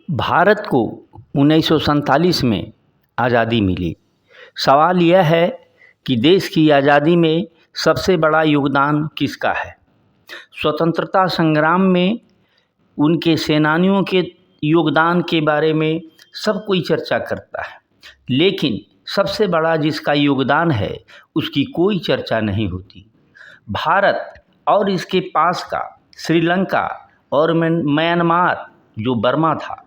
भारत को 1947 में आज़ादी मिली। सवाल यह है कि देश की आज़ादी में सबसे बड़ा योगदान किसका है। स्वतंत्रता संग्राम में उनके सेनानियों के योगदान के बारे में सब कोई चर्चा करता है, लेकिन सबसे बड़ा जिसका योगदान है उसकी कोई चर्चा नहीं होती। भारत और इसके पास का श्रीलंका और म्यांमार जो बर्मा था,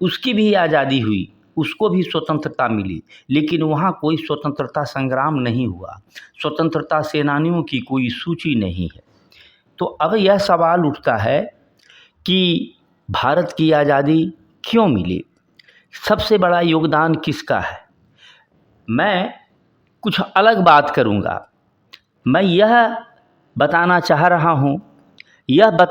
उसकी भी आज़ादी हुई, उसको भी स्वतंत्रता मिली, लेकिन वहाँ कोई स्वतंत्रता संग्राम नहीं हुआ, स्वतंत्रता सेनानियों की कोई सूची नहीं है। तो अब यह सवाल उठता है कि भारत की आज़ादी क्यों मिली, सबसे बड़ा योगदान किसका है। मैं कुछ अलग बात करूँगा। मैं यह बताना चाह रहा हूँ,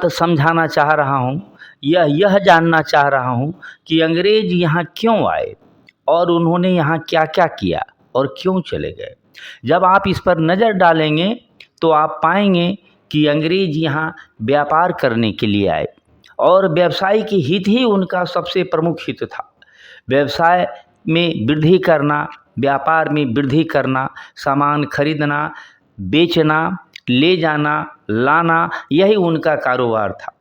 समझाना चाह रहा हूँ, यह जानना चाह रहा हूँ कि अंग्रेज़ यहाँ क्यों आए और उन्होंने यहाँ क्या क्या किया और क्यों चले गए। जब आप इस पर नज़र डालेंगे तो आप पाएंगे कि अंग्रेज़ यहाँ व्यापार करने के लिए आए और व्यवसाय की हित ही उनका सबसे प्रमुख हित था। व्यवसाय में वृद्धि करना, व्यापार में वृद्धि करना, सामान खरीदना, बेचना, ले जाना, लाना, यही उनका कारोबार था।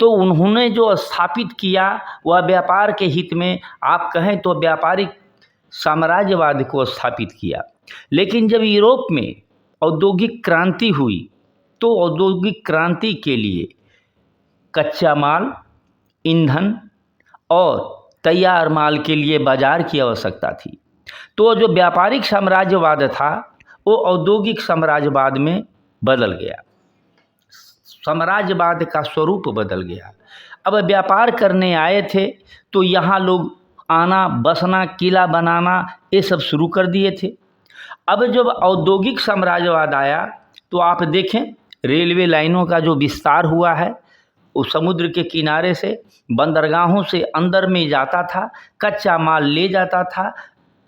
तो उन्होंने जो स्थापित किया वह व्यापार के हित में, आप कहें तो व्यापारिक साम्राज्यवाद को स्थापित किया। लेकिन जब यूरोप में औद्योगिक क्रांति हुई तो औद्योगिक क्रांति के लिए कच्चा माल, ईंधन और तैयार माल के लिए बाजार की आवश्यकता थी। तो जो व्यापारिक साम्राज्यवाद था वो औद्योगिक साम्राज्यवाद में बदल गया, साम्राज्यवाद का स्वरूप बदल गया। अब व्यापार करने आए थे तो यहाँ लोग आना, बसना, किला बनाना, ये सब शुरू कर दिए थे। अब जब औद्योगिक साम्राज्यवाद आया तो आप देखें रेलवे लाइनों का जो विस्तार हुआ है, वो समुद्र के किनारे से बंदरगाहों से अंदर में जाता था, कच्चा माल ले जाता था,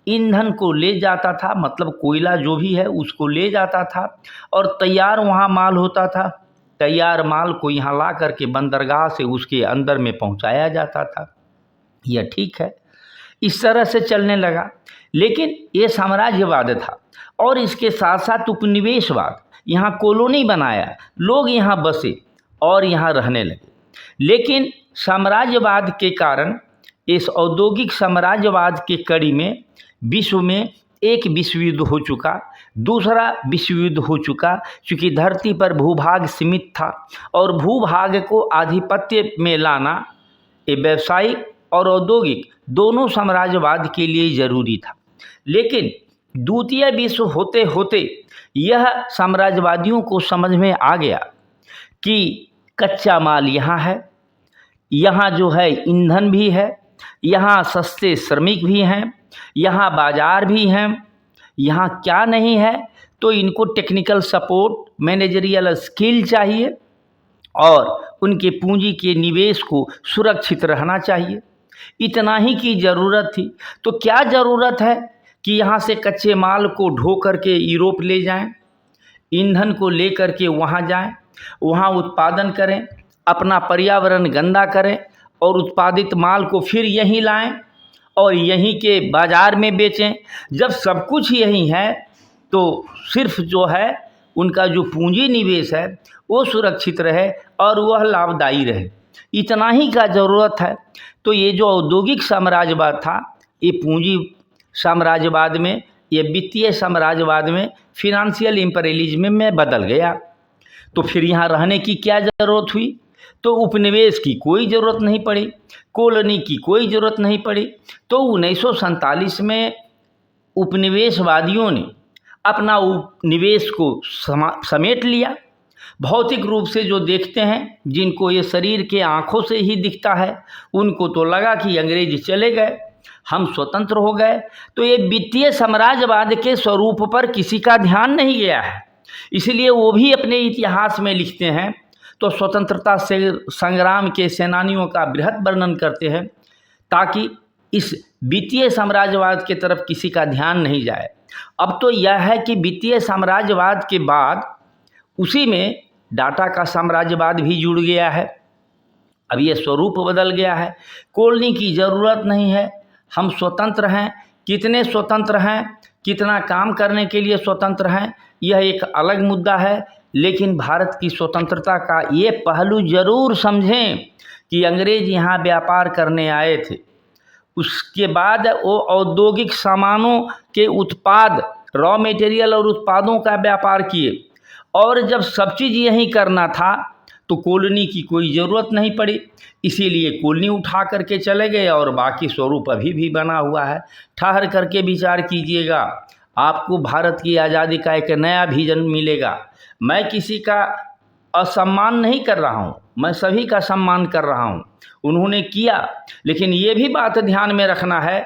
ईंधन को ले जाता था, मतलब कोयला जो भी है उसको ले जाता था, और तैयार वहाँ माल होता था। तैयार माल को यहाँ ला करके बंदरगाह से उसके अंदर में पहुँचाया जाता था। यह ठीक है, इस तरह से चलने लगा। लेकिन ये साम्राज्यवाद था और इसके साथ साथ उपनिवेशवाद, यहाँ कॉलोनी बनाया, लोग यहाँ बसे और यहाँ रहने लगे। लेकिन साम्राज्यवाद के कारण, इस औद्योगिक साम्राज्यवाद के कड़ी में विश्व में एक विश्व युद्ध हो चुका, दूसरा विश्व युद्ध हो चुका, क्योंकि धरती पर भूभाग सीमित था और भूभाग को आधिपत्य में लाना ये व्यावसायिक और औद्योगिक दोनों साम्राज्यवाद के लिए ज़रूरी था। लेकिन द्वितीय विश्व होते होते यह साम्राज्यवादियों को समझ में आ गया कि कच्चा माल यहाँ है, यहाँ जो है ईंधन भी है, यहाँ सस्ते श्रमिक भी हैं, यहाँ बाज़ार भी हैं, यहाँ क्या नहीं है। तो इनको टेक्निकल सपोर्ट, मैनेजरियल स्किल चाहिए और उनके पूंजी के निवेश को सुरक्षित रहना चाहिए। इतना ही की ज़रूरत थी। तो क्या ज़रूरत है कि यहाँ से कच्चे माल को ढो करके यूरोप ले जाएं, ईंधन को ले करके वहाँ जाएं, वहाँ उत्पादन करें, अपना पर्यावरण गंदा करें और उत्पादित माल को फिर यहीं लाएं और यहीं के बाज़ार में बेचें। जब सब कुछ यहीं है तो सिर्फ जो है उनका जो पूंजी निवेश है वो सुरक्षित रहे और वह लाभदायी रहे, इतना ही का ज़रूरत है। तो ये जो औद्योगिक साम्राज्यवाद था, ये पूंजी साम्राज्यवाद में, ये वित्तीय साम्राज्यवाद में, फिनेंशियल इंपीरियलिज्म में बदल गया। तो फिर यहाँ रहने की क्या ज़रूरत हुई? तो उपनिवेश की कोई ज़रूरत नहीं पड़ी, कॉलोनी की कोई ज़रूरत नहीं पड़ी। तो 1947 में उपनिवेशवादियों ने अपना उपनिवेश को समेट लिया। भौतिक रूप से जो देखते हैं, जिनको ये शरीर के आँखों से ही दिखता है, उनको तो लगा कि अंग्रेज चले गए, हम स्वतंत्र हो गए। तो ये वित्तीय साम्राज्यवाद के स्वरूप पर किसी का ध्यान नहीं गया है, इसलिए वो भी अपने इतिहास में लिखते हैं तो स्वतंत्रता से संग्राम के सेनानियों का बृहद वर्णन करते हैं, ताकि इस वित्तीय साम्राज्यवाद के तरफ किसी का ध्यान नहीं जाए। अब तो यह है कि वित्तीय साम्राज्यवाद के बाद उसी में डाटा का साम्राज्यवाद भी जुड़ गया है अब ये स्वरूप बदल गया है। कॉलोनी की ज़रूरत नहीं है, हम स्वतंत्र हैं। कितने स्वतंत्र हैं, कितना काम करने के लिए स्वतंत्र हैं, यह एक अलग मुद्दा है। लेकिन भारत की स्वतंत्रता का ये पहलू ज़रूर समझें कि अंग्रेज यहाँ व्यापार करने आए थे, उसके बाद वो औद्योगिक सामानों के उत्पाद, रॉ मटेरियल और उत्पादों का व्यापार किए, और जब सब चीज़ यहीं करना था तो कॉलोनी की कोई ज़रूरत नहीं पड़ी, इसीलिए कॉलोनी उठा करके चले गए और बाकी स्वरूप अभी भी बना हुआ है। ठहर करके विचार कीजिएगा, आपको भारत की आज़ादी का एक नया विजन मिलेगा। मैं किसी का असम्मान नहीं कर रहा हूँ, मैं सभी का सम्मान कर रहा हूँ, उन्होंने किया। लेकिन ये भी बात ध्यान में रखना है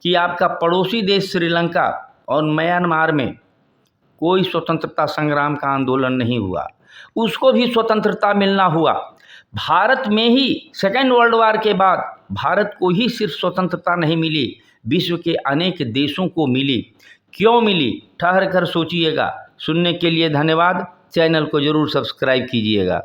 कि आपका पड़ोसी देश श्रीलंका और म्यांमार में कोई स्वतंत्रता संग्राम का आंदोलन नहीं हुआ, उसको भी स्वतंत्रता मिलना हुआ। भारत में ही सेकेंड वर्ल्ड वॉर के बाद भारत को ही सिर्फ स्वतंत्रता नहीं मिली, विश्व के अनेक देशों को मिली। क्यों मिली, ठहर कर सोचिएगा। सुनने के लिए धन्यवाद। चैनल को ज़रूर सब्सक्राइब कीजिएगा।